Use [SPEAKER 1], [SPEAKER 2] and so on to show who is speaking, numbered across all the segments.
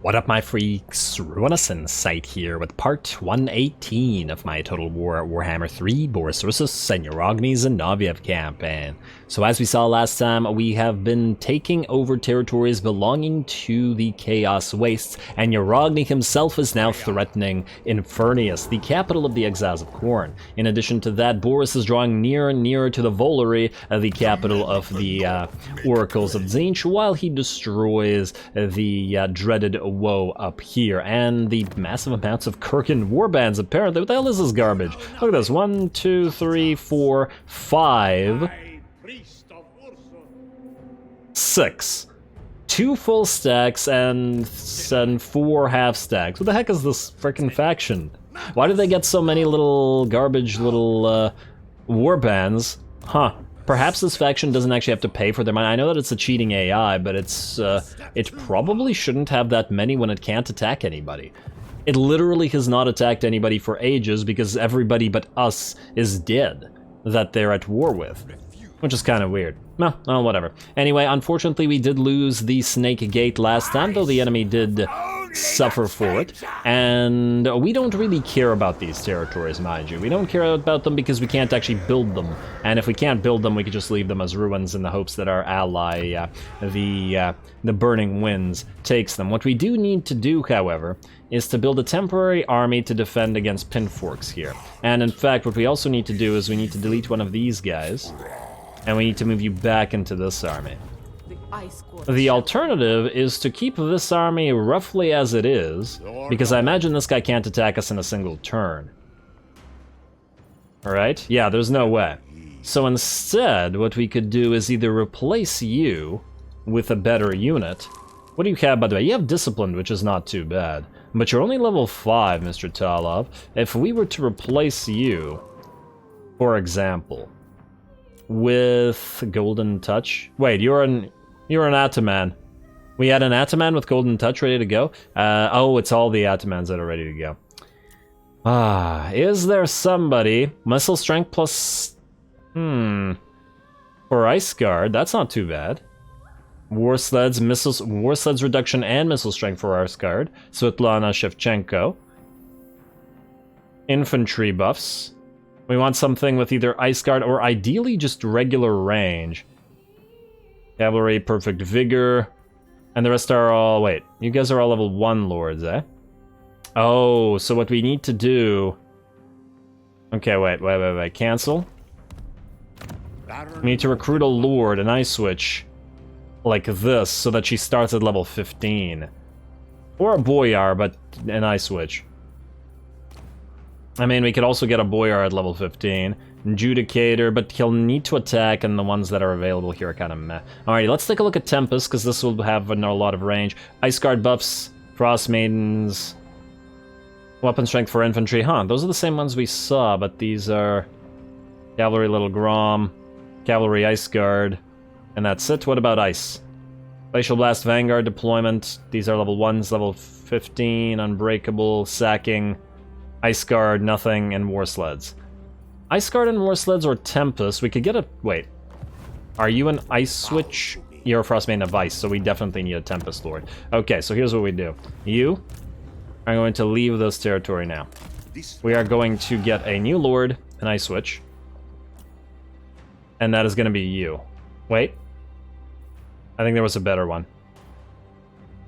[SPEAKER 1] What up, my freaks? RuinousInsight here with part 118 of my Total Warhammer 3 Boris Ursus and Zanoviev campaign. So as we saw last time, we have been taking over territories belonging to the Chaos Wastes, and Yarogny himself is now threatening Infernus, the capital of the Exiles of Khorne. In addition to that, Boris is drawing nearer and nearer to the Volary, the capital of the Oracles of Tzeentch, while he destroys the dreaded Woe up here, and the massive amounts of Kirkin warbands, apparently. What the hell is this garbage? Look at this. 1, 2, 3, 4, 5, 6. 2 full stacks and 4 half stacks. What the heck is this frickin' faction? Why did they get so many little garbage little warbands? Huh. Perhaps this faction doesn't actually have to pay for their money. I know that it's a cheating AI, but it probably shouldn't have that many when it can't attack anybody. It literally has not attacked anybody for ages because everybody but us is dead that they're at war with, which is kind of weird. No, oh, whatever. Anyway, unfortunately, we did lose the Snake Gate last time, though the enemy did suffer for it, and we don't really care about these territories, mind you. We don't care about them because we can't actually build them, and if we can't build them, we could just leave them as ruins in the hopes that our ally, the Burning Winds, takes them. What we do need to do, however, is to build a temporary army to defend against Pinforks here. And in fact, what we also need to do is we need to delete one of these guys, and we need to move you back into this army. The alternative is to keep this army roughly as it is, because I imagine this guy can't attack us in a single turn. Alright? Yeah, there's no way. So instead, what we could do is either replace you with a better unit. What do you have, by the way? You have Disciplined, which is not too bad. But you're only level 5, Mr. Talov. If we were to replace you, for example, with Golden Touch... Wait, you're an Ataman. We had an Ataman with Golden Touch ready to go? Oh, it's all the Atamans that are ready to go. Is there somebody... Missile Strength plus... For Ice Guard, that's not too bad. War Sleds reduction and Missile Strength for Ice Guard. Svetlana Shevchenko. Infantry buffs. We want something with either Ice Guard or ideally just regular range. Cavalry, Perfect Vigor, and the rest are all... Wait, you guys are all level 1 lords, eh? Oh, so what we need to do... Okay, wait, cancel. We need to recruit a lord, an Ice Switch, like this, so that she starts at level 15. Or a Boyar, but an Ice Switch. I mean, we could also get a Boyar at level 15. Adjudicator, but he'll need to attack, and the ones that are available here are kind of meh. Alrighty, let's take a look at Tempest, because this will have a lot of range. Ice Guard buffs, Frost Maidens, Weapon Strength for Infantry. Huh, those are the same ones we saw, but these are Cavalry Little Grom, Cavalry Ice Guard, and that's it. What about Ice? Glacial Blast Vanguard deployment. These are level 1s, level 15, Unbreakable, Sacking, Ice Guard, nothing, and War Sleds. Ice Guard and War Sleds or Tempest, we could get a... Wait. Are you an Ice Switch? You're a Frost Maiden of Ice, so we definitely need a Tempest Lord. Okay, so here's what we do. You are going to leave this territory now. We are going to get a new Lord, an Ice Switch. And that is going to be you. Wait. I think there was a better one.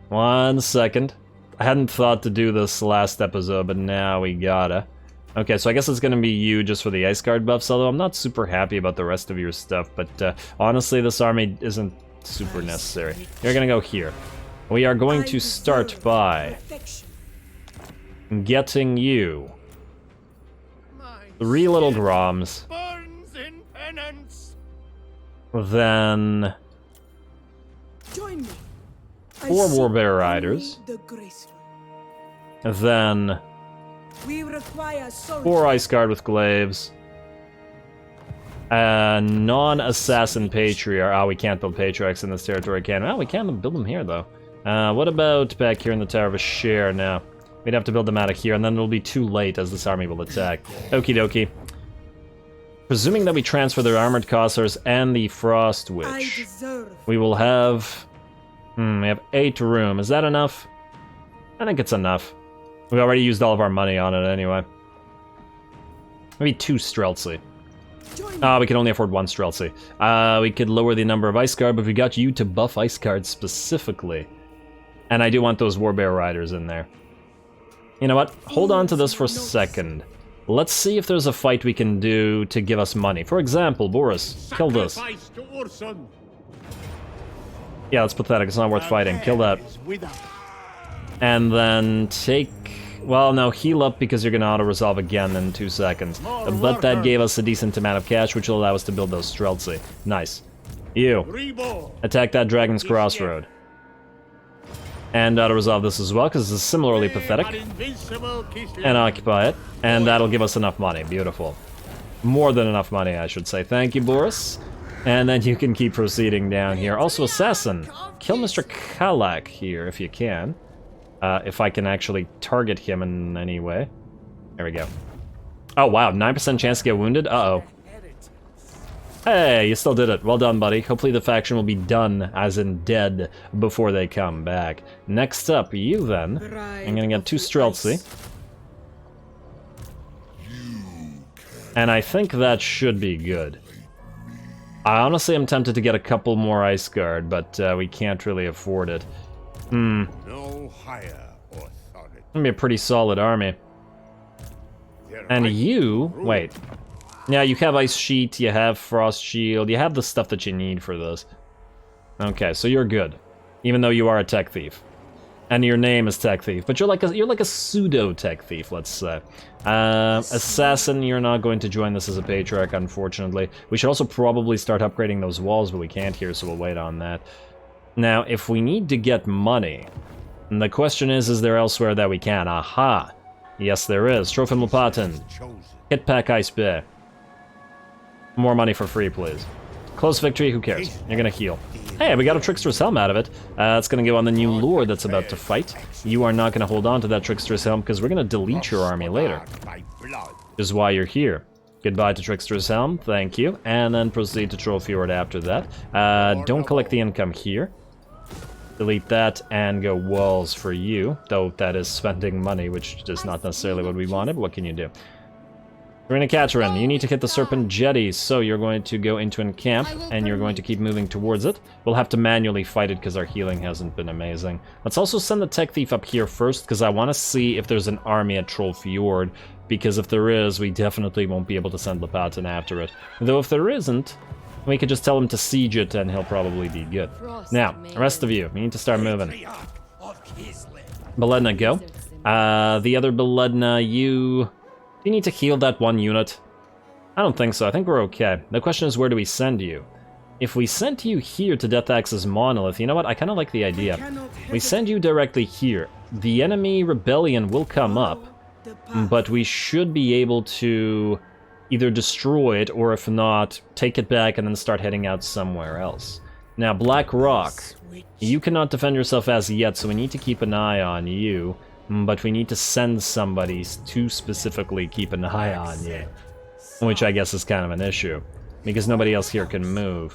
[SPEAKER 1] 1 second. I hadn't thought to do this last episode, but now we gotta. Okay, so I guess it's gonna be you just for the Ice Guard buffs, although I'm not super happy about the rest of your stuff, but honestly, this army isn't super necessary. You're gonna go here. We are going to start by getting you 3 little Groms, then 4 Warbearer Riders, then 4 Ice Guard with Glaives, a non-assassin Patriarch. Oh, we can't build Patriarchs in this territory, can we? Oh, we can build them here, though. What about back here in the Tower of Asher? No. We'd have to build them out of here, and then it'll be too late as this army will attack. Okie dokie. Presuming that we transfer their Armored Cossars and the Frost Witch, we will have... we have 8 room. Is that enough? I think it's enough. We already used all of our money on it anyway. Maybe 2 Streltsy. We can only afford 1 Streltsy. We could lower the number of Ice Guard, but we got you to buff Ice Guard specifically. And I do want those Warbear Riders in there. You know what? Hold on to this for a second. Let's see if there's a fight we can do to give us money. For example, Boris, kill this. Yeah, that's pathetic. It's not worth fighting. Kill that. And then take... Well, no, heal up because you're gonna auto-resolve again in 2 seconds. But that gave us a decent amount of cash, which will allow us to build those Streltsy. Nice. You. Attack that Dragon's Crossroad. And auto-resolve this as well, because it's similarly pathetic. And occupy it. And that'll give us enough money. Beautiful. More than enough money, I should say. Thank you, Boris. And then you can keep proceeding down here. Also, Assassin. Kill Mr. Kalak here, if you can. If I can actually target him in any way. There we go. Oh, wow. 9% chance to get wounded? Uh-oh. Hey, you still did it. Well done, buddy. Hopefully the faction will be done, as in dead, before they come back. Next up, you then. I'm gonna get 2 Streltsy. And I think that should be good. I honestly am tempted to get a couple more Ice Guard, but we can't really afford it.
[SPEAKER 2] No higher authority.
[SPEAKER 1] Gonna be a pretty solid army. And you... Wait. Yeah, you have Ice Sheet, you have Frost Shield, you have the stuff that you need for this. Okay, so you're good. Even though you are a Tech Thief. And your name is Tech Thief, but you're like a pseudo Tech Thief, let's say. Assassin, you're not going to join this as a Patriarch, unfortunately. We should also probably start upgrading those walls, but we can't here, so we'll wait on that. Now, if we need to get money, and the question is there elsewhere that we can? Aha! Yes, there is. Trophin Lopatin. Hit Pack Ice Bear. More money for free, please. Close victory, who cares? You're gonna heal. Hey, we got a Trickster's Helm out of it. It's gonna go on the new Lord that's about to fight. You are not gonna hold on to that Trickster's Helm because we're gonna delete your army later. Which is why you're here. Goodbye to Trickster's Helm, thank you. And then proceed to Troll Fjord after that. Don't collect the income here. Delete that and go walls for you. Though that is spending money, which is not necessarily what we wanted. What can you do? Marina Katerin, you need to hit the Serpent Jetty, so you're going to go into an camp, and you're going to keep moving towards it. We'll have to manually fight it because our healing hasn't been amazing. Let's also send the Tech Thief up here first, because I want to see if there's an army at Troll Fjord, because if there is, we definitely won't be able to send Lopatin after it. Though if there isn't, we could just tell him to siege it, and he'll probably be good. Now, the rest of you, we need to start moving. Beledna, go. The other Beledna, you... Do you need to heal that 1 unit? I don't think so. I think we're okay. The question is, where do we send you? If we sent you here to Death Axe's Monolith, you know what? I kind of like the idea. We send you directly here. The enemy rebellion will come up, but we should be able to either destroy it, or if not, take it back and then start heading out somewhere else. Now, Black Rock, you cannot defend yourself as yet, so we need to keep an eye on you. But we need to send somebody to specifically keep an eye on you. Which I guess is kind of an issue. Because nobody else here can move.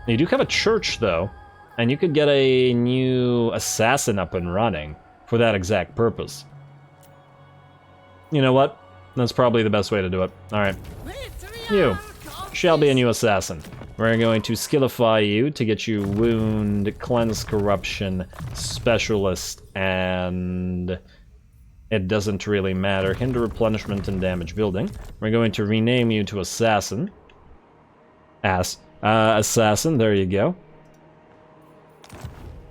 [SPEAKER 1] You do have a church, though. And you could get a new assassin up and running for that exact purpose. You know what? That's probably the best way to do it. Alright. You shall be a new assassin. We're going to skillify you to get you Wound, Cleanse Corruption, Specialist, and it doesn't really matter. Hinder Replenishment and Damage Building. We're going to rename you to Assassin. Assassin, there you go.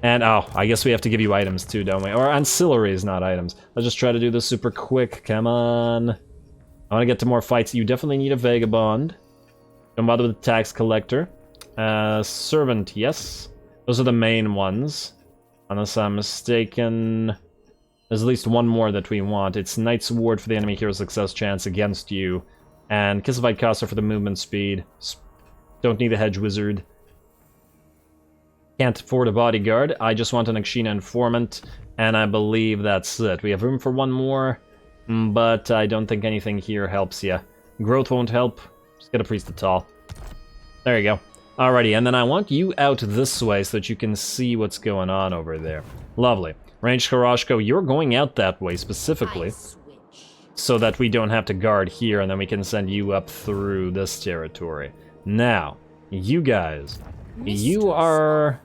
[SPEAKER 1] And, oh, I guess we have to give you items too, don't we? Or ancillaries, not items. Let's just try to do this super quick, come on. I want to get to more fights. You definitely need a Vagabond. Don't bother with the Tax Collector. Servant, yes. Those are the main ones. Unless I'm mistaken. There's at least one more that we want. It's Knight's Ward for the enemy hero success chance against you. And Kislev Coster for the movement speed. Don't need a Hedge Wizard. Can't afford a bodyguard. I just want an Akshina Informant. And I believe that's it. We have room for one more. But I don't think anything here helps you. Growth won't help. Just get a Priest of Tal. There you go. Alrighty, and then I want you out this way so that you can see what's going on over there. Lovely. Ranged Harashko, you're going out that way specifically, so that we don't have to guard here, and then we can send you up through this territory. Now, you guys, you are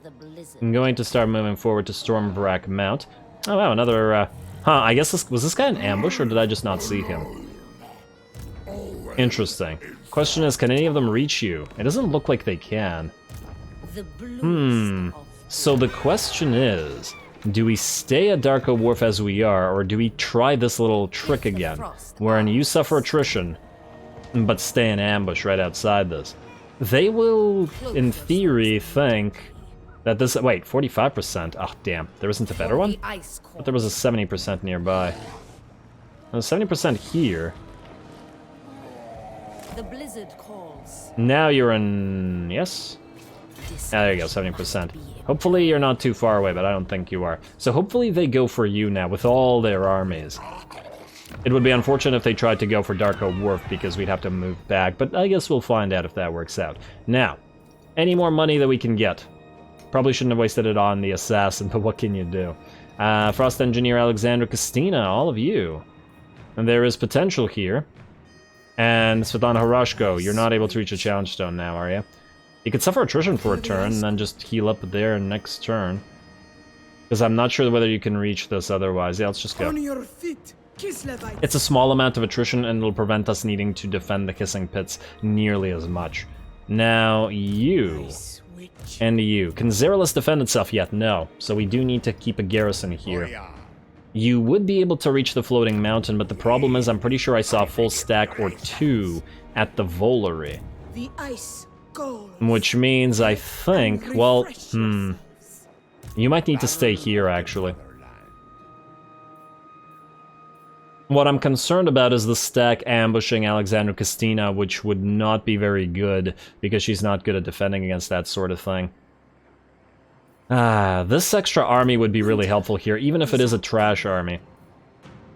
[SPEAKER 1] going to start moving forward to Stormvrak Mount. Oh wow, another, I guess was this guy an ambush, or did I just not see him? Interesting. Question is, can any of them reach you? It doesn't look like they can. So the question is, do we stay at Darko Wharf as we are, or do we try this little trick again, wherein you suffer attrition, but stay in ambush right outside this? They will, in theory, think that this... Wait, 45%? Oh, damn. There isn't a better one? But there was a 70% nearby. There's 70% here.
[SPEAKER 3] The blizzard calls.
[SPEAKER 1] Now you're in... Yes? Ah, there you go, 70%. Hopefully you're not too far away, but I don't think you are. So hopefully they go for you now, with all their armies. It would be unfortunate if they tried to go for Darko Wharf, because we'd have to move back, but I guess we'll find out if that works out. Now, any more money that we can get. Probably shouldn't have wasted it on the assassin, but what can you do? Frost Engineer Alexandra Kristina, all of you. And there is potential here. And Svetlana Harashko, you're not able to reach a challenge stone now, are you? You could suffer attrition for a turn, and then just heal up there next turn. Because I'm not sure whether you can reach this otherwise. Yeah, let's just go.
[SPEAKER 4] On your feet, Kislev.
[SPEAKER 1] It's a small amount of attrition, and it'll prevent us needing to defend the Kissing Pits nearly as much. Now, you... And you. Can Zeralus defend itself yet? No. So we do need to keep a garrison here. You would be able to reach the floating mountain, but the problem is I'm pretty sure I saw a full stack or two at the Volary.
[SPEAKER 4] The ice gold.
[SPEAKER 1] Which means I think, well, you might need to stay here, actually. What I'm concerned about is the stack ambushing Alexandra Kristina, which would not be very good, because she's not good at defending against that sort of thing. This extra army would be really helpful here, even if it is a trash army.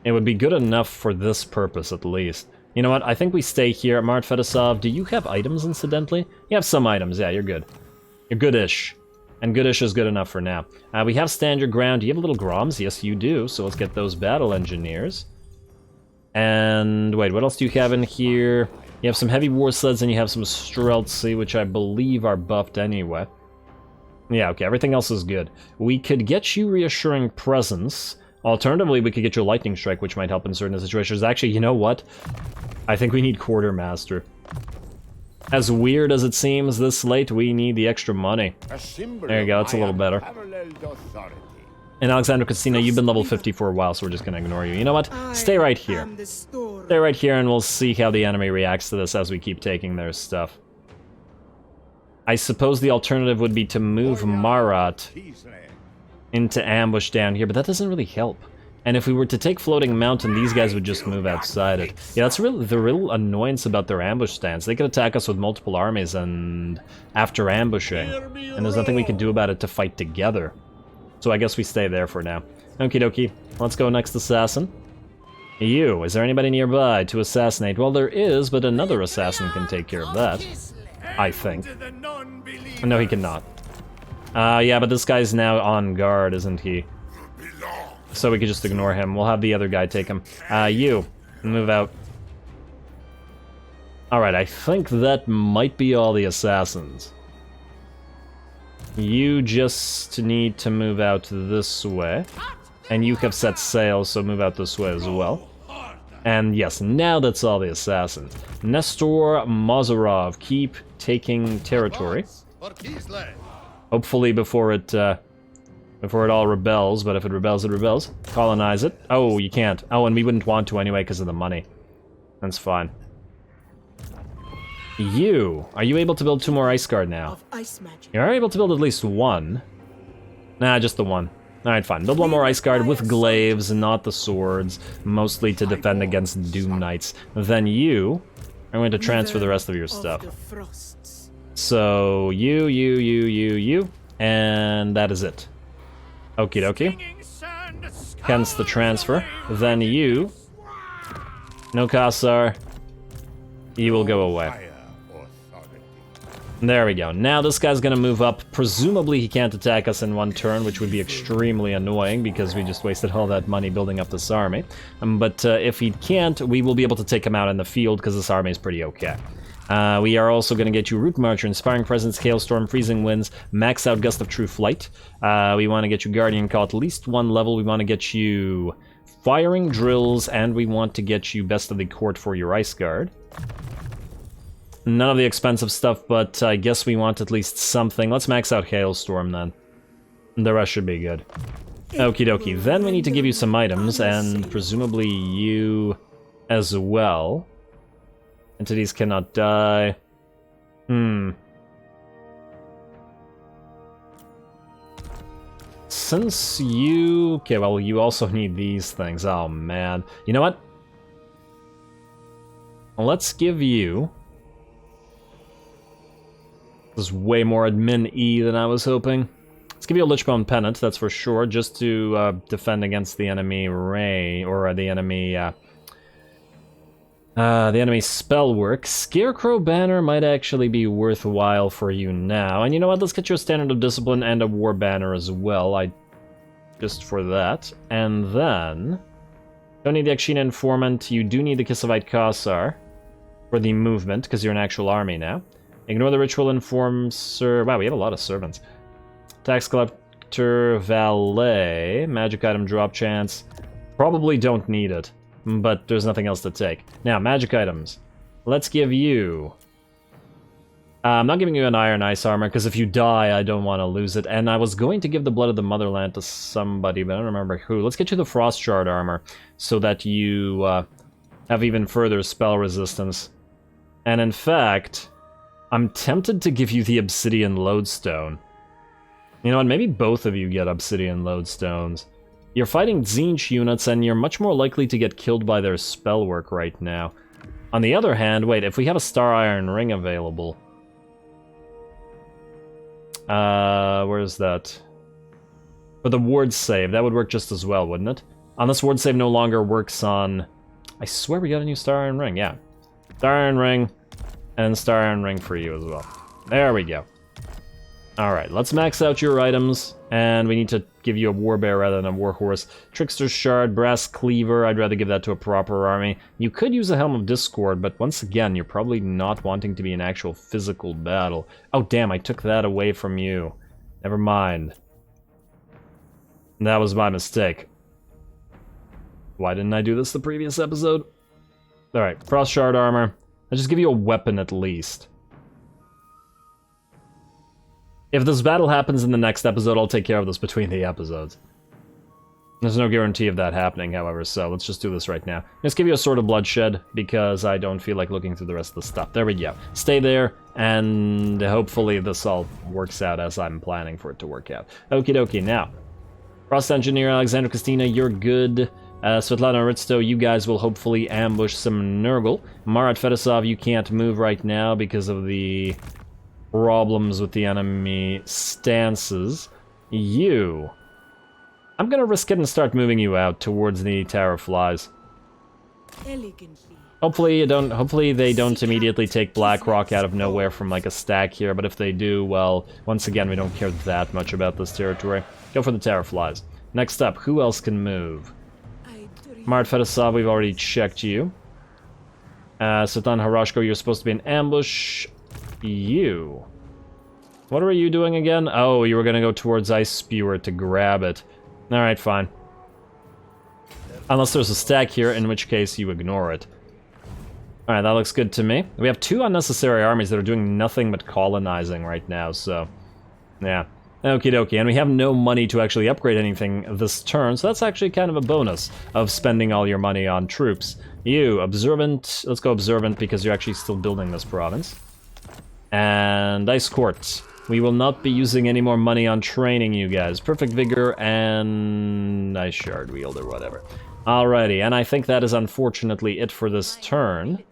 [SPEAKER 1] It would be good enough for this purpose, at least. You know what, I think we stay here. Mart Fedosov, do you have items, incidentally? You have some items, yeah, you're good. You're goodish. And goodish is good enough for now. We have stand your ground. Do you have little Groms? Yes, you do, so let's get those battle engineers. And, wait, what else do you have in here? You have some heavy war sleds and you have some Streltsy, which I believe are buffed anyway. Yeah, okay, everything else is good. We could get you Reassuring Presence. Alternatively, we could get you Lightning Strike, which might help in certain situations. Actually, you know what? I think we need Quartermaster. As weird as it seems this late, we need the extra money. There you go, it's a little better. And Alexandra Kristina, you've been level 50 for a while, so we're just gonna ignore you. You know what? Stay right here. Stay right here, and we'll see how the enemy reacts to this as we keep taking their stuff. I suppose the alternative would be to move Marat into ambush down here, but that doesn't really help. And if we were to take Floating Mountain, these guys would just move outside it. Yeah, that's really the real annoyance about their ambush stance. They could attack us with multiple armies and after ambushing, and there's nothing we can do about it to fight together. So I guess we stay there for now. Okie dokie, let's go next assassin. You, is there anybody nearby to assassinate? Well, there is, but another assassin can take care of that. I think. No, he cannot. Yeah, but this guy's now on guard, isn't he? So we could just ignore him. We'll have the other guy take him. You, move out. Alright, I think that might be all the assassins. You just need to move out this way. And you have set sail, so move out this way as well. And yes, now that's all the assassins. Nestor Mazarov, keep taking territory. Hopefully before it all rebels, but if it rebels, it rebels. Colonize it. Oh, you can't. Oh, and we wouldn't want to anyway because of the money. That's fine. You, are you able to build 2 more Ice Guard now? You are able to build at least 1. Nah, just the 1. Alright, fine. Build 1 more Ice Guard with glaives, not the swords, mostly to defend against Doom Knights. Then you are going to transfer the rest of your stuff. So, you, and that is it. Okie dokie. Hence the transfer. Then you, no Kassar, you will go away. There we go. Now this guy's gonna move up. Presumably he can't attack us in one turn, which would be extremely annoying because we just wasted all that money building up this army. But if he can't, we will be able to take him out in the field because this army is pretty okay. We are also going to get you Root Marcher, Inspiring Presence, Hailstorm, Freezing Winds, Max out Gust of True Flight. We want to get you Guardian Call at least one level. We want to get you Firing Drills, and we want to get you Best of the Court for your Ice Guard. None of the expensive stuff, but I guess we want at least something. Let's max out Hailstorm then. The rest should be good. Okie dokie. Then we need to give you some items, and presumably you as well. Entities cannot die. Since you... Okay, well, you also need these things. Oh, man. You know what? Let's give you... This is way more admin-y than I was hoping. Let's give you a Lichbone Pennant, that's for sure, just to defend against the enemy Ray, or the enemy spell work. Scarecrow Banner might actually be worthwhile for you now. And you know what, let's get you a Standard of Discipline and a War Banner as well, just for that. And then... Don't need the Akshina Informant, you do need the Kislev Kassar for the movement, because you're an actual army now. Ignore the Ritual Informer. Wow, we have a lot of servants. Tax Collector, Valet, Magic Item Drop Chance. Probably don't need it, but there's nothing else to take. Now, Magic Items. Let's give you... I'm not giving you an Iron Ice Armor, because if you die, I don't want to lose it. And I was going to give the Blood of the Motherland to somebody, but I don't remember who. Let's get you the Frost Shard Armor, so that you have even further spell resistance. And in fact... I'm tempted to give you the Obsidian Lodestone. You know what, maybe both of you get Obsidian Lodestones. You're fighting Tzeentch units, and you're much more likely to get killed by their spell work right now. On the other hand, wait, if we have a Star Iron Ring available... where's that? For the ward save, that would work just as well, wouldn't it? Unless ward save no longer works on... I swear we got a new Star Iron Ring, yeah. Star Iron Ring... And Star Iron Ring for you as well. There we go. Alright, let's max out your items. And we need to give you a Warbear rather than a Warhorse. Trickster Shard, Brass Cleaver, I'd rather give that to a proper army. You could use a Helm of Discord, but once again, you're probably not wanting to be in actual physical battle. Oh damn, I took that away from you. Never mind. That was my mistake. Why didn't I do this the previous episode? Alright, Frost Shard Armor. I'll just give you a weapon at least. If this battle happens in the next episode, I'll take care of this between the episodes. There's no guarantee of that happening, however, so let's just do this right now. Let's give you a Sword of Bloodshed, because I don't feel like looking through the rest of the stuff. There we go. Stay there, and hopefully this all works out as I'm planning for it to work out. Okie dokie, now. Frost Engineer, Alexander Christina, you're good. Svetlana Ritsto, you guys will hopefully ambush some Nurgle. Marat Fedosov, you can't move right now because of the problems with the enemy stances. You... I'm gonna risk it and start moving you out towards the Tower of Flies. Hopefully they don't immediately take Blackrock out of nowhere from like a stack here, but if they do, well, once again, we don't care that much about this territory. Go for the Tower of Flies. Next up, who else can move? Marat Fedosov, we've already checked you. Sultan Harashko, you're supposed to be in ambush. You. What are you doing again? Oh, you were gonna go towards Ice Spewer to grab it. Alright, fine. Unless there's a stack here, in which case you ignore it. Alright, that looks good to me. We have two unnecessary armies that are doing nothing but colonizing right now, so... Yeah. Okie dokie, and we have no money to actually upgrade anything this turn, so that's actually kind of a bonus of spending all your money on troops. You, Observant, let's go Observant because you're actually still building this province. And Ice Court. We will not be using any more money on training you guys. Perfect Vigor and Ice Shard Wield or whatever. Alrighty, and I think that is unfortunately it for this turn.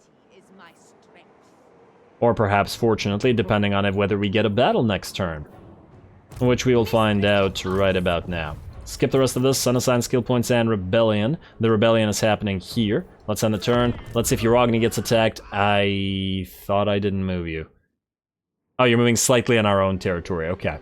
[SPEAKER 1] Or perhaps fortunately, depending on whether we get a battle next turn. Which we will find out right about now. Skip the rest of this, Unassign Skill Points and Rebellion. The Rebellion is happening here. Let's end the turn. Let's see if Uragni gets attacked. I thought I didn't move you. Oh, you're moving slightly in our own territory. Okay.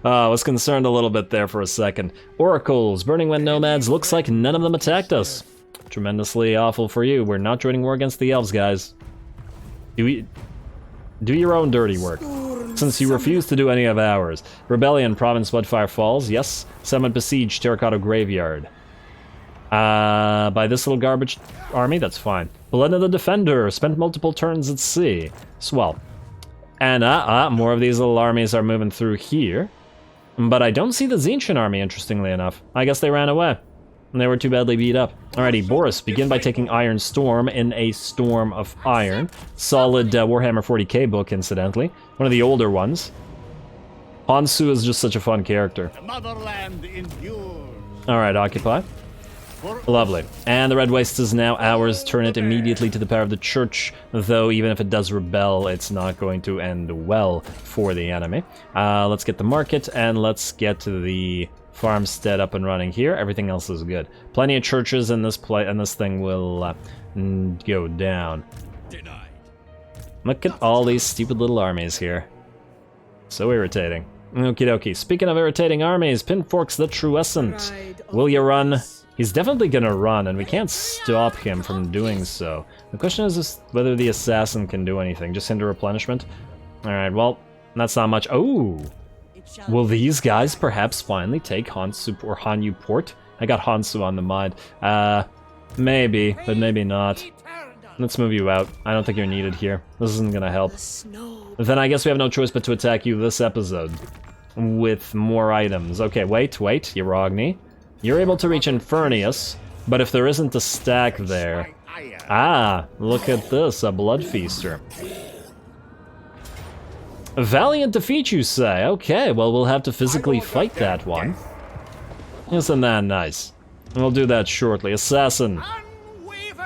[SPEAKER 1] I was concerned a little bit there for a second. Oracles, Burning Wind Nomads, looks like none of them attacked us. Tremendously awful for you. We're not joining war against the elves, guys. Do your own dirty work, since you refuse to do any of ours. Rebellion, Province, Bloodfire Falls, yes. Settlement besieged, Terracotta Graveyard. By this little garbage army, that's fine. Belinda the Defender, spent multiple turns at sea. Swell. And more of these little armies are moving through here. But I don't see the Tzeentchian army, interestingly enough. I guess they ran away. And they were too badly beat up. Alrighty, Boris, begin by taking Iron Storm in a Storm of Iron. Solid Warhammer 40k book, incidentally. One of the older ones. Hansu is just such a fun character.
[SPEAKER 2] The motherland endures.
[SPEAKER 1] Alright, occupy. Lovely. And the Red Waste is now ours. Turn it immediately to the power of the Church, though even if it does rebel, it's not going to end well for the enemy. Let's get the market, and let's get to the farmstead up and running here. Everything else is good. Plenty of churches, and this thing will go down.
[SPEAKER 2] Denied.
[SPEAKER 1] Look at all these stupid little armies here. So irritating. Okie dokie. Speaking of irritating armies, Pinforks the Truescent. Will you run? He's definitely gonna run, and we can't stop him from doing so. The question is just whether the assassin can do anything. Just hinder replenishment? Alright, well, that's not much. Oh! Will these guys perhaps finally take Hansu or Hanyu Port? I got Hansu on the mind. Maybe, but maybe not. Let's move you out. I don't think you're needed here. This isn't gonna help. Then I guess we have no choice but to attack you this episode. With more items. Okay, wait, Yerogni. You're able to reach Infernus, but if there isn't a stack there... Ah, look at this, a Blood Feaster. A valiant defeat, you say? Okay, well, we'll have to physically fight that one. Isn't that nice? We'll do that shortly. Assassin.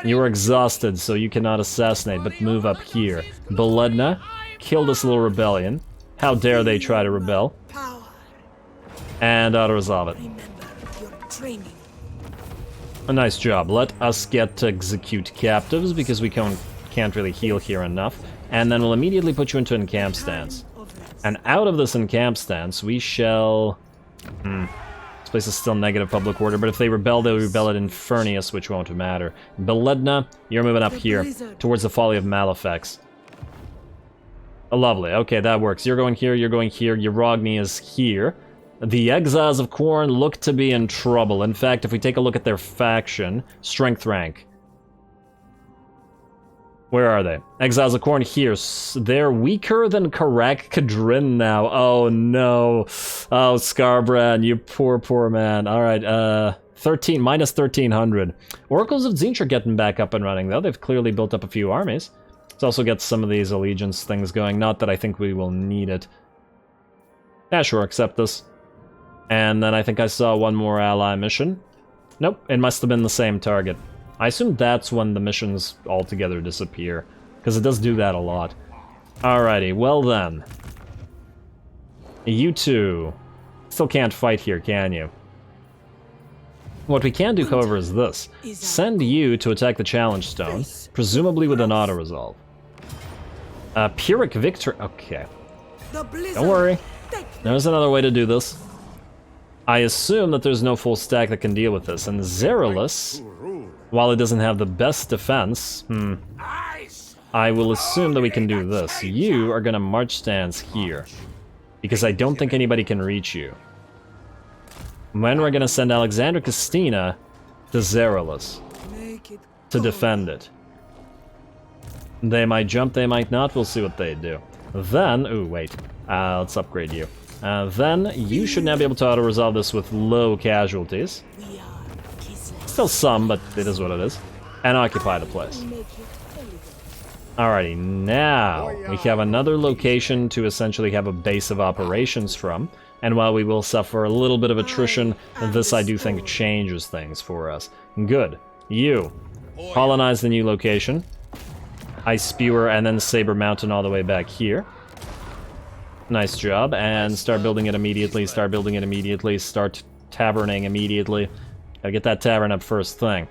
[SPEAKER 1] You are exhausted, so you cannot assassinate, but move up here. Beledna, kill this little rebellion. How dare they try to rebel? And auto-resolve it. A nice job. Let us get to execute captives, because we can't really heal here enough. And then we'll immediately put you into encamp stance. And out of this encamp stance, we shall... This place is still negative public order, but if they rebel, they'll rebel at Infernus, which won't matter. Beledna, you're moving up here, towards the Folly of Malefax. Lovely. Okay, that works. You're going here, Yerogni is here. The Exiles of Khorne look to be in trouble. In fact, if we take a look at their faction, strength rank. Where are they? Exiles of Khorne here. They're weaker than Karak Kadrin now. Oh no. Oh, Scarbrand, you poor man. Alright, minus 1300. Oracles of Tzeentch are getting back up and running, though. They've clearly built up a few armies. Let's also get some of these allegiance things going. Not that I think we will need it. Yeah, sure, accept this. And then I think I saw one more ally mission. Nope, it must have been the same target. I assume that's when the missions altogether disappear, because it does do that a lot. Alrighty, well then. You two still can't fight here, can you? What we can do, however, is this. Send you to attack the challenge stone, presumably with an auto-resolve. Pyrrhic Victor... Okay. Don't worry. There's another way to do this. I assume that there's no full stack that can deal with this, and Zerulus, while it doesn't have the best defense, I will assume that we can do this. You are gonna march stance here, because I don't think anybody can reach you. Then we're gonna send Alexander Castina to Zerulus to defend it. They might jump, they might not, we'll see what they do. Then, ooh, wait, let's upgrade you. Then you should now be able to auto-resolve this with low casualties. Still some, but it is what it is. And occupy the place. Alrighty, now we have another location to essentially have a base of operations from. And while we will suffer a little bit of attrition, this I do think changes things for us. Good. You. Colonize the new location. Ice Spewer and then Saber Mountain all the way back here. Nice job, and start building it immediately, start taverning immediately. Gotta get that tavern up first thing.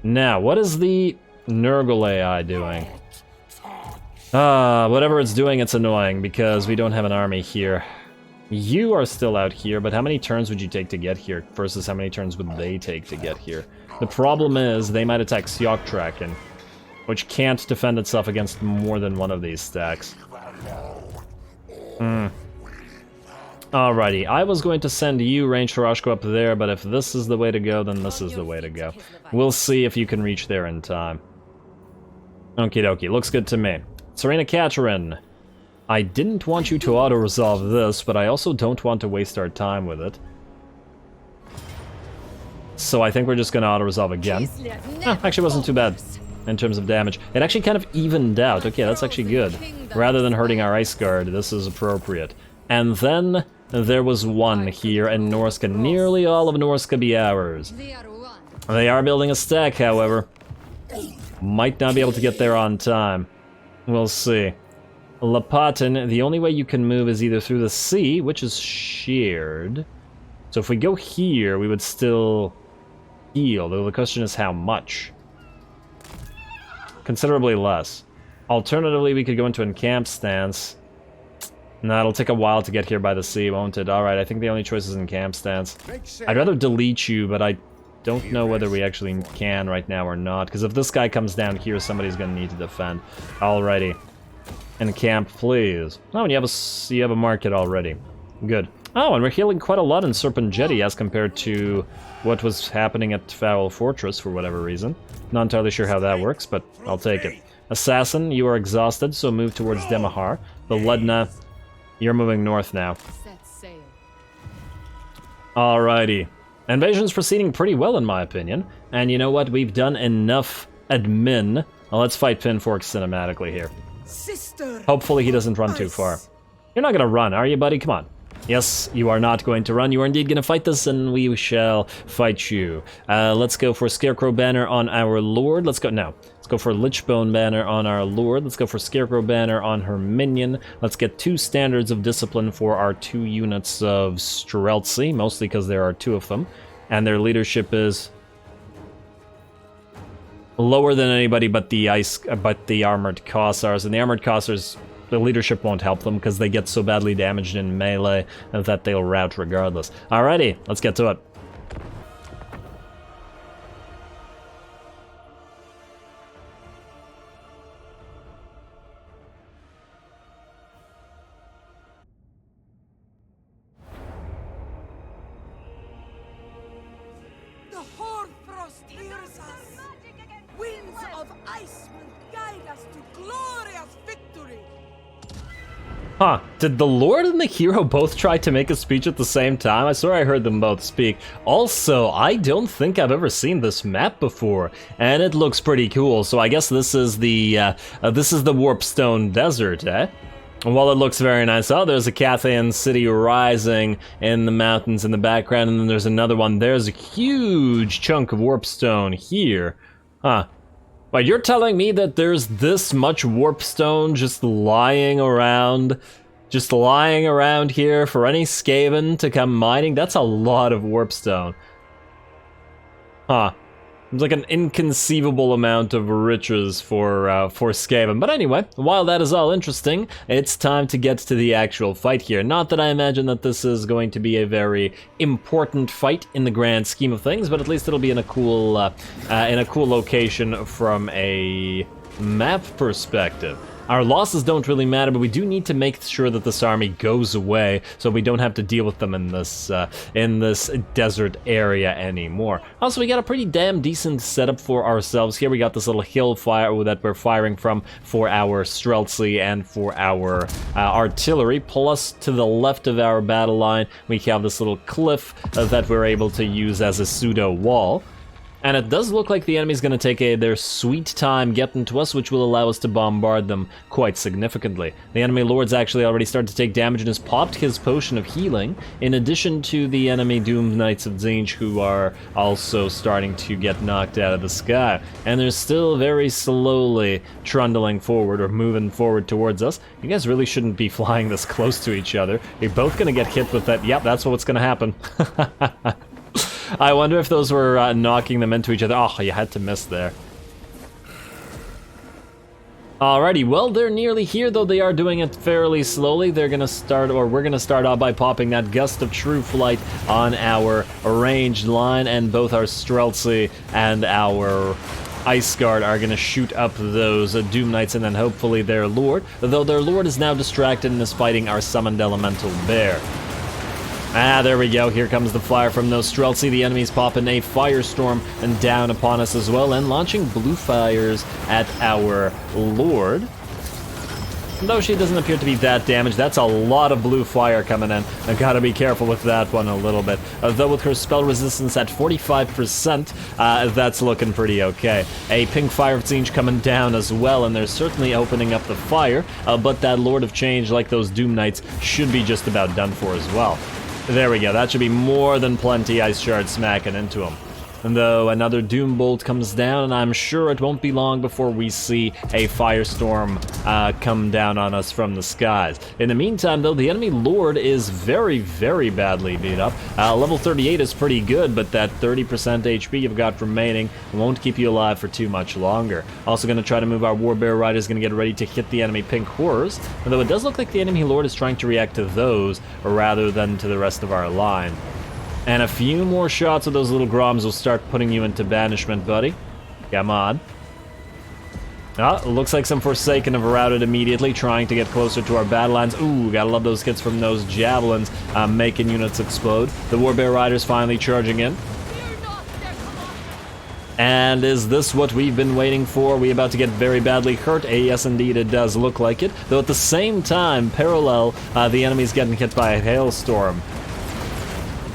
[SPEAKER 1] Now, what is the Nurgle AI doing? Whatever it's doing, it's annoying, because we don't have an army here. You are still out here, but how many turns would you take to get here versus how many turns would they take to get here? The problem is, they might attack Syoktraken, which can't defend itself against more than one of these stacks. Alrighty, I was going to send you, Range Harashko, up there, but if this is the way to go, then this is the way to go. We'll see if you can reach there in time. Okie dokie, looks good to me. Serena Katerin, I didn't want you to auto-resolve this, but I also don't want to waste our time with it. So I think we're just gonna auto-resolve again. Actually wasn't too bad in terms of damage. It actually kind of evened out. Okay, that's actually good. Rather than hurting our Ice Guard, this is appropriate. And then there was one here in Norska. Nearly all of Norska be ours. They are building a stack, however. Might not be able to get there on time. We'll see. Lapatin, the only way you can move is either through the sea, which is shared. So if we go here, we would still heal, though the question is how much. Considerably less. Alternatively, we could go into encamp stance. Nah, it'll take a while to get here by the sea, won't it? Alright, I think the only choice is encamp stance. I'd rather delete you, but I don't know whether we actually can right now or not, because if this guy comes down here, somebody's gonna need to defend. Alrighty. Encamp, please. Oh, and you have a market already. Good. Oh, and we're healing quite a lot in Serpent Jetty as compared to what was happening at Foul Fortress for whatever reason. Not entirely sure how that works, but I'll take it. Assassin, you are exhausted, so move towards Demahar. The Ledna, you're moving north now. Alrighty. Invasion's proceeding pretty well in my opinion. And you know what? We've done enough admin. Well, let's fight Pinfork cinematically here.
[SPEAKER 4] Sister.
[SPEAKER 1] Hopefully he doesn't run too far. You're not gonna run, are you, buddy? Come on. Yes, you are not going to run. You are indeed going to fight this, and we shall fight you. Let's go for Scarecrow Banner on our Lord. Let's go for Lichbone Banner on our Lord. Let's go for Scarecrow Banner on her minion. Let's get 2 standards of discipline for our 2 units of Streltsy, mostly because there are 2 of them. And their leadership is lower than anybody but the Armored Cossars. And the Armored Cossars, the leadership won't help them because they get so badly damaged in melee that they'll rout regardless. Alrighty, let's get to it.
[SPEAKER 4] The hoarfrost hears us. Winds of ice will guide us to glorious victory.
[SPEAKER 1] Huh, did the Lord and the hero both try to make a speech at the same time? I swear I heard them both speak. Also, I don't think I've ever seen this map before, and it looks pretty cool, so I guess this is the Warpstone Desert, eh? And while it looks very nice, oh, there's a Cathayan city rising in the mountains in the background, and then there's another one. There's a huge chunk of Warpstone here. Huh. But you're telling me that there's this much warpstone just lying around here for any Skaven to come mining? That's a lot of warpstone. Huh. It's like an inconceivable amount of riches for Skaven. But anyway, while that is all interesting, it's time to get to the actual fight here. Not that I imagine that this is going to be a very important fight in the grand scheme of things, but at least it'll be in a cool location from a map perspective. Our losses don't really matter, but we do need to make sure that this army goes away so we don't have to deal with them in this desert area anymore. Also, we got a pretty damn decent setup for ourselves here. We got this little hill fire that we're firing from for our Streltsy and for our artillery. Plus, to the left of our battle line, we have this little cliff that we're able to use as a pseudo wall. And it does look like the enemy's going to take their sweet time getting to us, which will allow us to bombard them quite significantly. The enemy lord's actually already started to take damage and has popped his potion of healing, in addition to the enemy Doomed Knights of Tzeentch, who are also starting to get knocked out of the sky. And they're still very slowly trundling forward, or moving forward towards us. You guys really shouldn't be flying this close to each other. You're both going to get hit with that. Yep, that's what's going to happen. I wonder if those were knocking them into each other. Oh, you had to miss there. Alrighty, well, they're nearly here, though they are doing it fairly slowly. They're gonna start, or we're gonna start out by popping that Gust of True Flight on our ranged line, and both our Streltsy and our Ice Guard are gonna shoot up those Doom Knights, and then hopefully their Lord, though their Lord is now distracted and is fighting our Summoned Elemental Bear. Ah, there we go. Here comes the fire from those Streltsy. The enemy's popping a Firestorm and down upon us as well, and launching blue fires at our Lord. Though she doesn't appear to be that damaged, that's a lot of blue fire coming in. I gotta be careful with that one a little bit. Though with her spell resistance at 45%, that's looking pretty okay. A pink fire Zinch coming down as well, and they're certainly opening up the fire, but that Lord of Change, like those Doom Knights, should be just about done for as well. There we go, that should be more than plenty Ice Shard smacking into him. And though another Doom Bolt comes down, and I'm sure it won't be long before we see a Firestorm come down on us from the skies. In the meantime, though, the enemy Lord is very, very badly beat up. Level 38 is pretty good, but that 30% HP you've got remaining won't keep you alive for too much longer. Also going to try to move our Warbear Riders, going to get ready to hit the enemy Pink Horrors, although it does look like the enemy Lord is trying to react to those rather than to the rest of our line. And a few more shots of those little Groms will start putting you into banishment, buddy. Come on. Oh, looks like some Forsaken have routed immediately, trying to get closer to our battle lines. Ooh, gotta love those hits from those Javelins, making units explode. The Warbear Riders finally charging in. And is this what we've been waiting for? Are we about to get very badly hurt? Yes, indeed, it does look like it. Though at the same time, parallel, the enemy's getting hit by a hailstorm.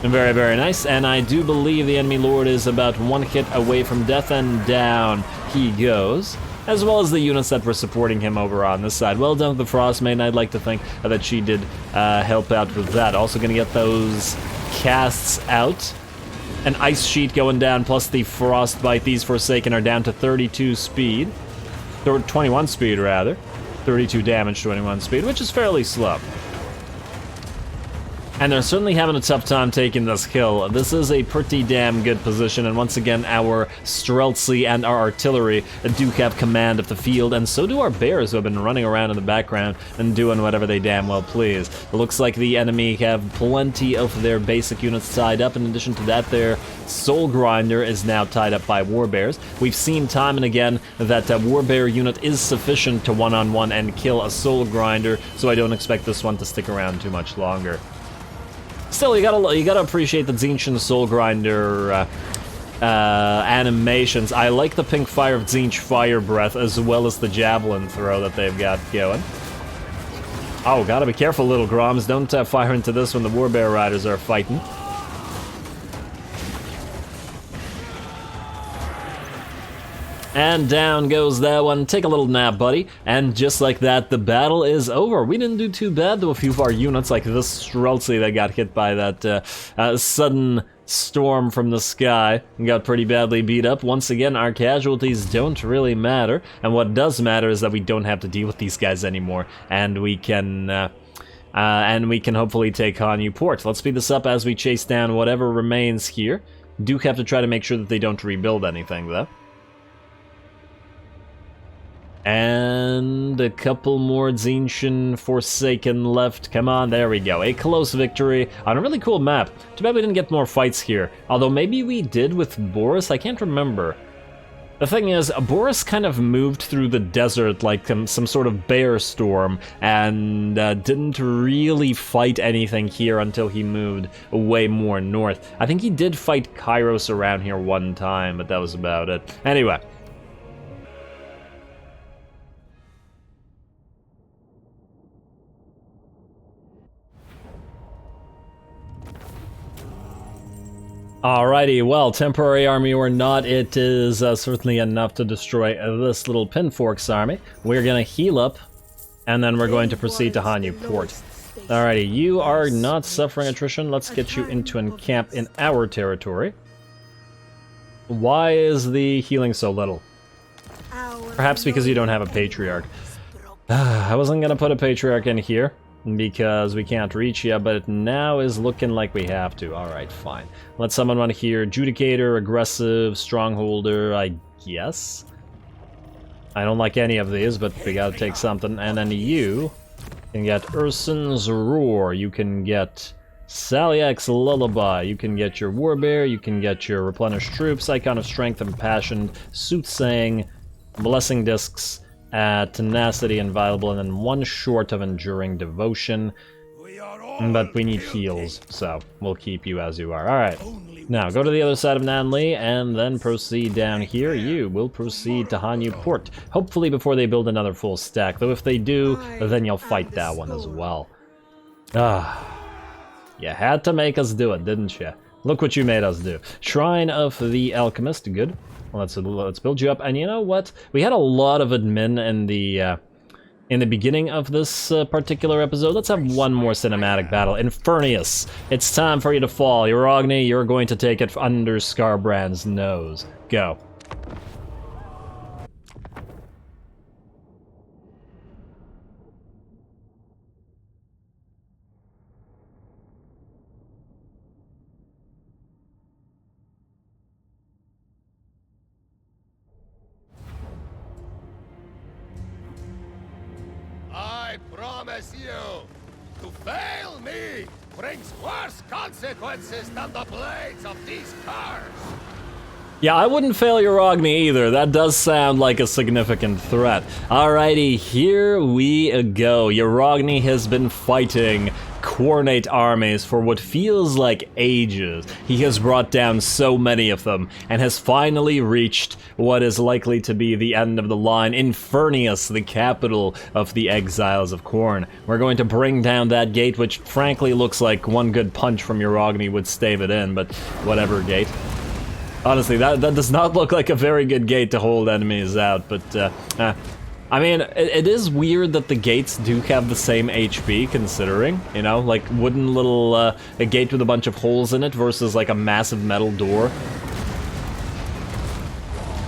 [SPEAKER 1] Very, very nice, and I do believe the enemy Lord is about one hit away from death, and down he goes, as well as the units that were supporting him over on this side. Well done with the Frost Maiden. I'd like to think that she did help out with that. Also going to get those casts out. An Ice Sheet going down, plus the Frostbite. These Forsaken are down to 32 speed, or 21 speed rather. 32 damage, 21 speed, which is fairly slow. And they're certainly having a tough time taking this kill. This is a pretty damn good position, and once again, our Streltsy and our artillery do have command of the field, and so do our bears, who have been running around in the background and doing whatever they damn well please. It looks like the enemy have plenty of their basic units tied up. In addition to that, their Soul Grinder is now tied up by Warbears. We've seen time and again that a Warbear unit is sufficient to one-on-one and kill a Soul Grinder, so I don't expect this one to stick around too much longer. Still, you gotta appreciate the Tzeentch Soul Grinder animations. I like the pink fire of Tzeentch Fire Breath, as well as the Javelin throw that they've got going. Oh, gotta be careful, little Groms. Don't fire into this when the Warbear Riders are fighting. And down goes that one. Take a little nap, buddy. And just like that, the battle is over. We didn't do too bad to a few of our units, like this Streltsy that got hit by that sudden storm from the sky and got pretty badly beat up. Once again, our casualties don't really matter, and what does matter is that we don't have to deal with these guys anymore, and we can hopefully take Hanyu Port. Let's speed this up as we chase down whatever remains here. Do have to try to make sure that they don't rebuild anything, though. And a couple more Tzeentch Forsaken left. Come on, there we go. A close victory on a really cool map. Too bad we didn't get more fights here. Although maybe we did with Boris, I can't remember. The thing is, Boris kind of moved through the desert like some sort of bear storm, and didn't really fight anything here until he moved way more north. I think he did fight Kairos around here one time, but that was about it. Anyway. Alrighty, well, temporary army or not, it is certainly enough to destroy this little Pinforks army. We're gonna heal up, and then we're going to proceed to Hanyu Port. Alrighty, you are not suffering attrition. Let's get you into encamp in our territory. Why is the healing so little? Perhaps because you don't have a Patriarch. I wasn't gonna put a Patriarch in here, because we can't reach you, but it now is looking like we have to. Alright, fine. Let someone run here. Judicator, Aggressive, Strongholder, I guess. I don't like any of these, but we gotta take something. And then you can get Ursun's Roar, you can get Salyak's Lullaby, you can get your Warbear, you can get your Replenished Troops, Icon of Strength, Impassioned, Soothsaying, Blessing Discs, Tenacity, Inviolable, and then one short of Enduring Devotion. But we need heals, so we'll keep you as you are. Alright, now go to the other side of Nanli and then proceed down here. You will proceed to Hanyu Port, hopefully before they build another full stack, though if they do, then you'll fight that one as well. You had to make us do it, didn't you? Look what you made us do. Shrine of the Alchemist, good. Let's build you up, and you know what? We had a lot of admin in the beginning of this particular episode. Let's have one more cinematic battle. Infernus, it's time for you to fall. Uragni, you're going to take it under Scarbrand's nose. Go.
[SPEAKER 2] I promise you, to fail me brings worse consequences than the blades of these cars.
[SPEAKER 1] Yeah, I wouldn't fail Uragni either. That does sound like a significant threat. Alrighty, here we go. Uragni has been fighting Khornate armies for what feels like ages. He has brought down so many of them, and has finally reached what is likely to be the end of the line, Infernus, the capital of the Exiles of Khorne. We're going to bring down that gate, which frankly looks like one good punch from Uragni would stave it in, but whatever gate. Honestly, that does not look like a very good gate to hold enemies out, but, I mean, it is weird that the gates do have the same HP, considering, you know, like wooden little, a gate with a bunch of holes in it versus like a massive metal door.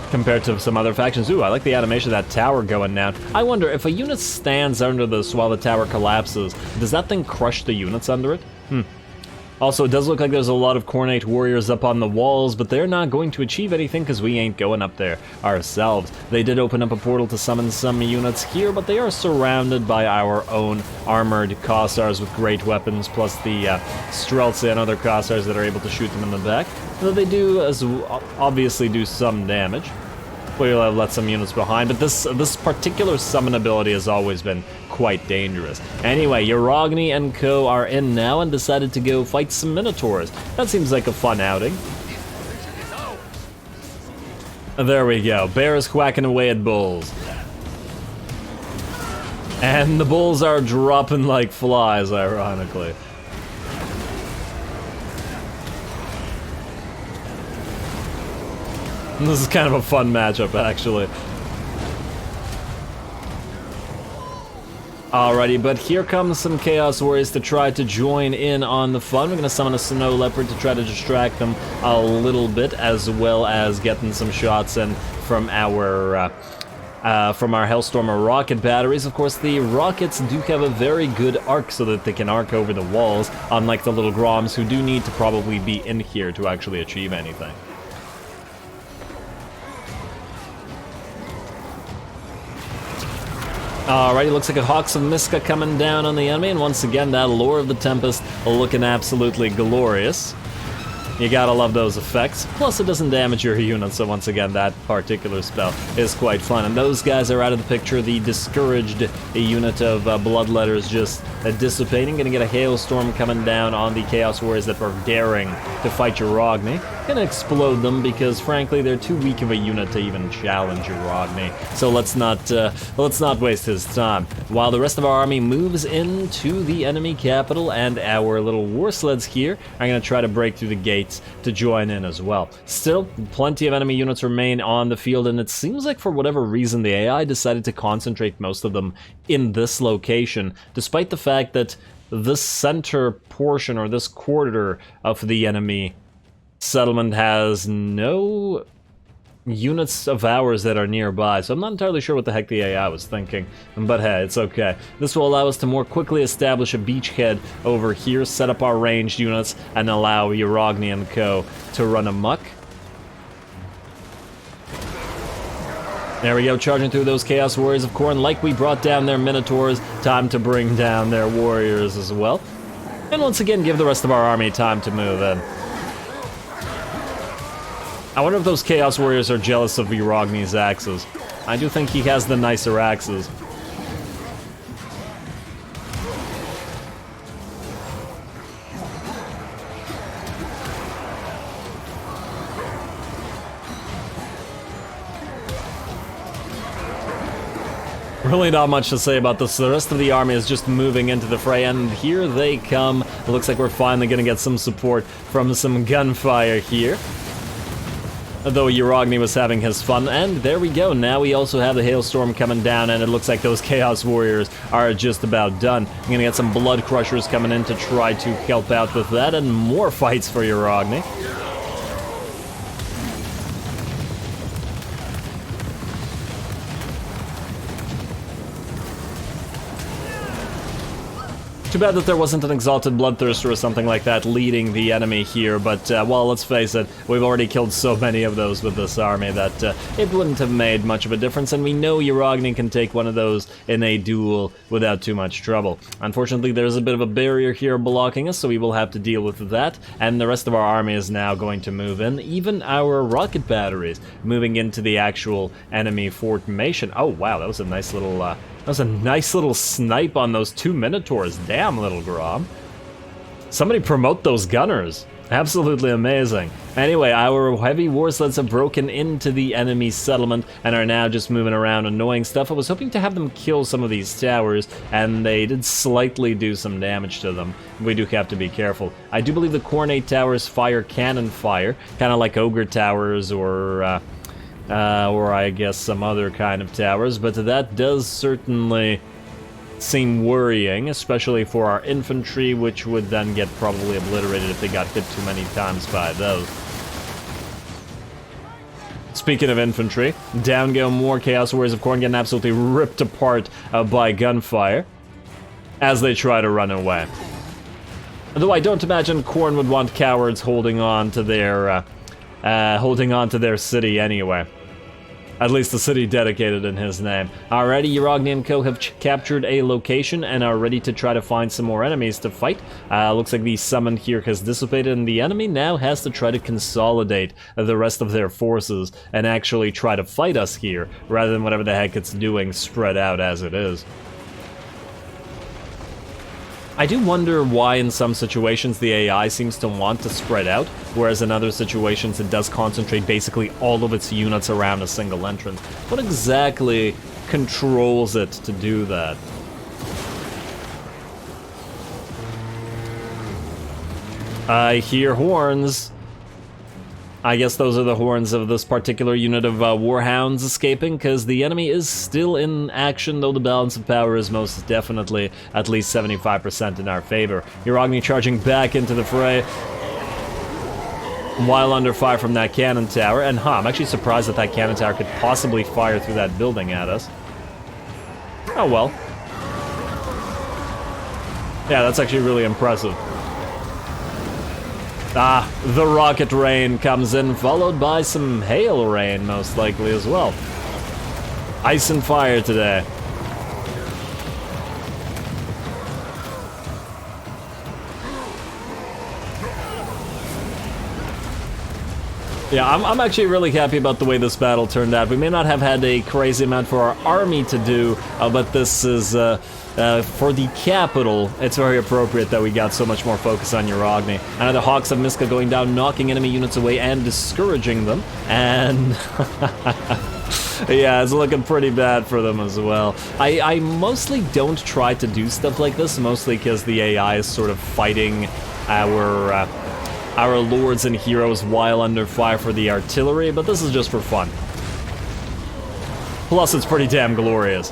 [SPEAKER 1] Compared to some other factions. Ooh, I like the animation of that tower going down. I wonder, if a unit stands under this while the tower collapses, does that thing crush the units under it? Also, it does look like there's a lot of Khornate warriors up on the walls, but they're not going to achieve anything because we ain't going up there ourselves. They did open up a portal to summon some units here, but they are surrounded by our own armored Kossars with great weapons, plus the Streltsy and other Kossars that are able to shoot them in the back. Though they do obviously do some damage. Clearly I've left some units behind, but this particular summon ability has always been quite dangerous. Anyway, Uragni and co are in now and decided to go fight some Minotaurs. That seems like a fun outing. There we go. Bears quacking away at bulls. And the bulls are dropping like flies, ironically. This is kind of a fun matchup, actually. Alrighty, but here comes some Chaos Warriors to try to join in on the fun. We're gonna summon a Snow Leopard to try to distract them a little bit, as well as getting some shots in from our Hellstormer rocket batteries. Of course, the rockets do have a very good arc so that they can arc over the walls, unlike the little Groms who do need to probably be in here to actually achieve anything. Alrighty, looks like a Hawks of Miska coming down on the enemy, and once again, that Lore of the Tempest looking absolutely glorious. You gotta love those effects. Plus, it doesn't damage your unit, so once again, that particular spell is quite fun. And those guys are out of the picture. The discouraged unit of Bloodletters just dissipating. Gonna get a Hailstorm coming down on the Chaos Warriors that were daring to fight Uragni. Gonna explode them because, frankly, they're too weak of a unit to even challenge Uragni. So let's not waste his time. While the rest of our army moves into the enemy capital, and our little war sleds here are gonna try to break through the gates to join in as well. Still, plenty of enemy units remain on the field, and it seems like for whatever reason the AI decided to concentrate most of them in this location, despite the fact that this center portion, or this quarter of the enemy settlement, has no units of ours that are nearby, so I'm not entirely sure what the heck the AI was thinking, but hey, it's okay. This will allow us to more quickly establish a beachhead over here, set up our ranged units, and allow Uragni and co to run amok. There we go, charging through those Chaos Warriors of Khorne. Like we brought down their Minotaurs, time to bring down their warriors as well. And once again, give the rest of our army time to move in. I wonder if those Chaos Warriors are jealous of Uragni's axes. I do think he has the nicer axes. Really not much to say about this. The rest of the army is just moving into the fray, and here they come. It looks like we're finally gonna get some support from some gunfire here. Though Uragni was having his fun, and there we go. Now we also have the hailstorm coming down, and it looks like those Chaos Warriors are just about done. I'm gonna get some Blood Crushers coming in to try to help out with that, and more fights for Uragni. Too bad that there wasn't an Exalted Bloodthirster or something like that leading the enemy here, but, well, let's face it, we've already killed so many of those with this army that it wouldn't have made much of a difference, and we know Uragni can take one of those in a duel without too much trouble. Unfortunately, there's a bit of a barrier here blocking us, so we will have to deal with that, and the rest of our army is now going to move in, even our rocket batteries, moving into the actual enemy formation. Oh, wow, that was a nice little, that was a nice little snipe on those 2 Minotaurs. Damn, little Grom. Somebody promote those gunners. Absolutely amazing. Anyway, our heavy war sleds have broken into the enemy settlement and are now just moving around annoying stuff. I was hoping to have them kill some of these towers, and they did slightly do some damage to them. We do have to be careful. I do believe the Khornate towers fire cannon fire, kind of like Ogre towers or I guess some other kind of towers, but that does certainly seem worrying, especially for our infantry, which would then get probably obliterated if they got hit too many times by those. Speaking of infantry, down go more Chaos Warriors of Khorne, getting absolutely ripped apart by gunfire as they try to run away. Though I don't imagine Khorne would want cowards holding on to their city anyway. At least the city dedicated in his name. Alrighty, Uragni and co have captured a location and are ready to try to find some more enemies to fight. Looks like the summon here has dissipated, and the enemy now has to try to consolidate the rest of their forces and actually try to fight us here, rather than whatever the heck it's doing spread out as it is. I do wonder why in some situations the AI seems to want to spread out, whereas in other situations it does concentrate basically all of its units around a single entrance. What exactly controls it to do that? I hear horns. I guess those are the horns of this particular unit of Warhounds escaping, because the enemy is still in action, though the balance of power is most definitely at least 75% in our favor. Uragni charging back into the fray, while under fire from that cannon tower, and I'm actually surprised that that cannon tower could possibly fire through that building at us. Oh well. Yeah, that's actually really impressive. The rocket rain comes in, followed by some hail rain, most likely as well. Ice and fire today. Yeah, I'm actually really happy about the way this battle turned out. We may not have had a crazy amount for our army to do, but this is, for the capital, it's very appropriate that we got so much more focus on Uragni. And the Hawks of Miska going down, knocking enemy units away and discouraging them, and yeah, it's looking pretty bad for them as well. I mostly don't try to do stuff like this, mostly because the AI is sort of fighting our lords and heroes while under fire for the artillery, but this is just for fun. Plus, it's pretty damn glorious.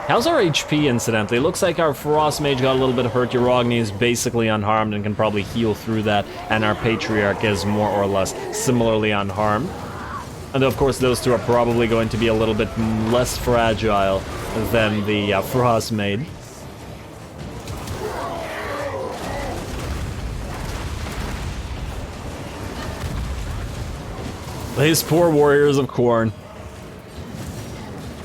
[SPEAKER 1] How's our HP, incidentally? It looks like our Frost Mage got a little bit hurt. Uragni is basically unharmed and can probably heal through that, and our Patriarch is more or less similarly unharmed. And of course, those two are probably going to be a little bit less fragile than the Frost Mage. These poor warriors of Khorne.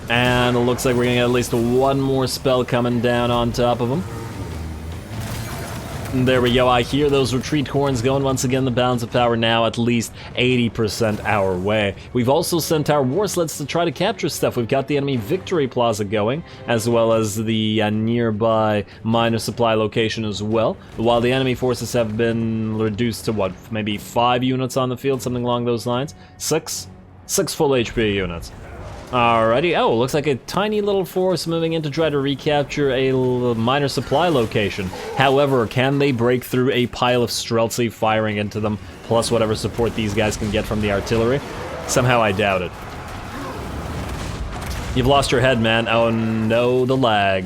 [SPEAKER 1] And it looks like we're gonna get at least one more spell coming down on top of them. And there we go, I hear those retreat horns going once again. The balance of power now at least 80% our way. We've also sent our war sleds to try to capture stuff. We've got the enemy victory plaza going, as well as the nearby minor supply location as well. While the enemy forces have been reduced to what, maybe 5 units on the field, something along those lines? 6? 6 full HP units. Alrighty, oh, looks like a tiny little force moving in to try to recapture a minor supply location. However, can they break through a pile of Streltsy firing into them, plus whatever support these guys can get from the artillery? Somehow I doubt it. You've lost your head, man. Oh no, the lag.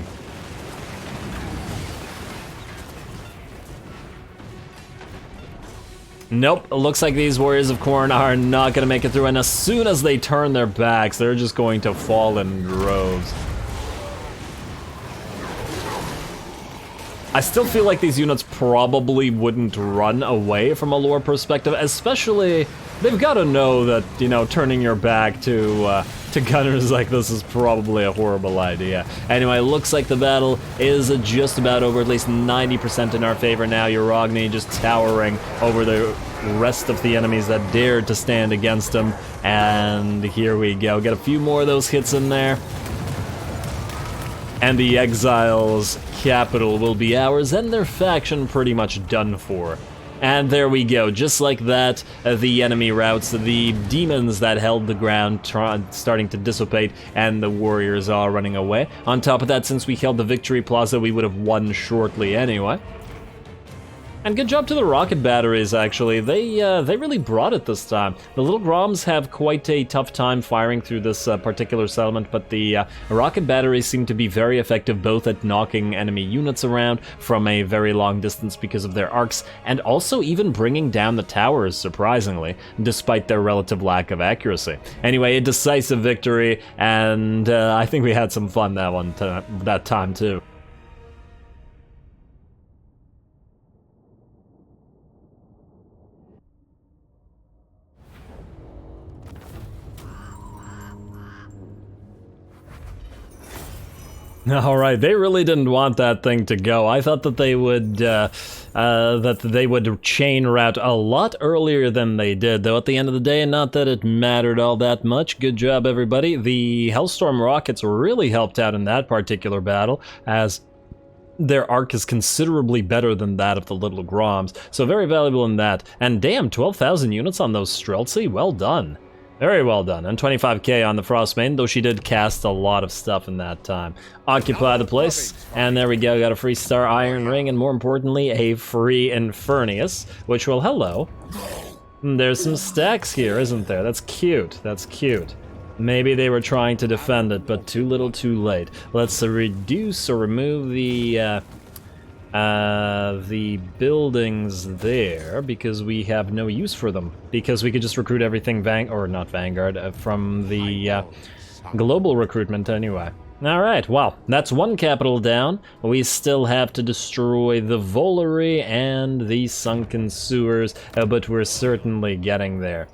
[SPEAKER 1] Nope, it looks like these warriors of Khorne are not gonna make it through, and as soon as they turn their backs, they're just going to fall in droves. I still feel like these units probably wouldn't run away from a lore perspective, especially, they've gotta know that, you know, turning your back to gunners like this is probably a horrible idea. Anyway, looks like the battle is just about over, at least 90% in our favor now. Uragni just towering over the rest of the enemies that dared to stand against him. And here we go, get a few more of those hits in there. And the Exiles' capital will be ours, and their faction pretty much done for. And there we go, just like that, the enemy routes, the demons that held the ground starting to dissipate, and the warriors are running away. On top of that, since we held the victory plaza, we would have won shortly anyway. And good job to the rocket batteries, actually. They really brought it this time. The little Groms have quite a tough time firing through this particular settlement, but the rocket batteries seem to be very effective both at knocking enemy units around from a very long distance because of their arcs, and also even bringing down the towers, surprisingly, despite their relative lack of accuracy. Anyway, a decisive victory, and I think we had some fun that time too. All right, they really didn't want that thing to go. I thought that they would chain route a lot earlier than they did, though at the end of the day, not that it mattered all that much. Good job, everybody. The Hellstorm rockets really helped out in that particular battle, as their arc is considerably better than that of the little Groms, so very valuable in that. And damn, 12,000 units on those Streltsy, well done. Very well done, and 25k on the Frostbane, though she did cast a lot of stuff in that time. Occupy the place, and there we go, got a free Star Iron Ring, and more importantly, a free Infernus, which will, hello. There's some stacks here, isn't there? That's cute, that's cute. Maybe they were trying to defend it, but too little too late. Let's reduce or remove the buildings there, because we have no use for them, because we could just recruit everything from the global recruitment anyway. Alright, well, that's one capital down. We still have to destroy the Volary and the sunken sewers, but we're certainly getting there.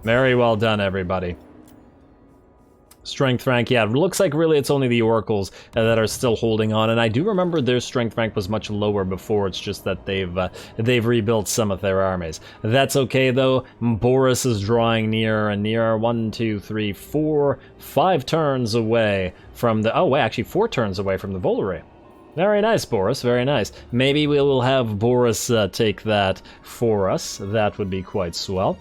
[SPEAKER 1] Very well done, everybody. Strength rank, yeah, it looks like really it's only the Oracles that are still holding on, and I do remember their strength rank was much lower before. It's just that they've rebuilt some of their armies. That's okay though. Boris is drawing nearer and nearer. 1, 2, 3, 4, 5 turns away from the, oh wait, actually 4 turns away from the Volary. Very nice, Boris, very nice. Maybe we will have Boris take that for us. That would be quite swell.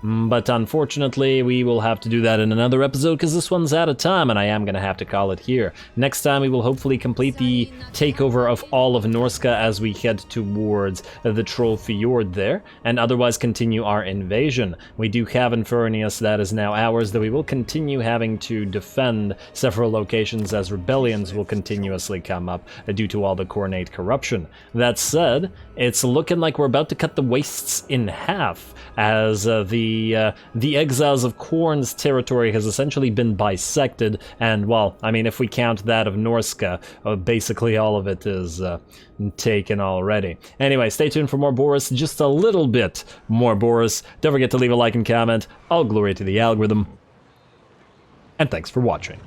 [SPEAKER 1] But unfortunately, we will have to do that in another episode because this one's out of time, and I am going to have to call it here. Next time, we will hopefully complete the takeover of all of Norska as we head towards the Troll Fjord there, and otherwise continue our invasion. We do have Infernus that is now ours, though we will continue having to defend several locations as rebellions will continuously come up due to all the Khornate corruption. That said, it's looking like we're about to cut the wastes in half as the the Exiles of Khorne's territory has essentially been bisected, and, well, I mean, if we count that of Norska, basically all of it is taken already. Anyway, stay tuned for more Boris, just a little bit more Boris. Don't forget to leave a like and comment. All glory to the algorithm. And thanks for watching.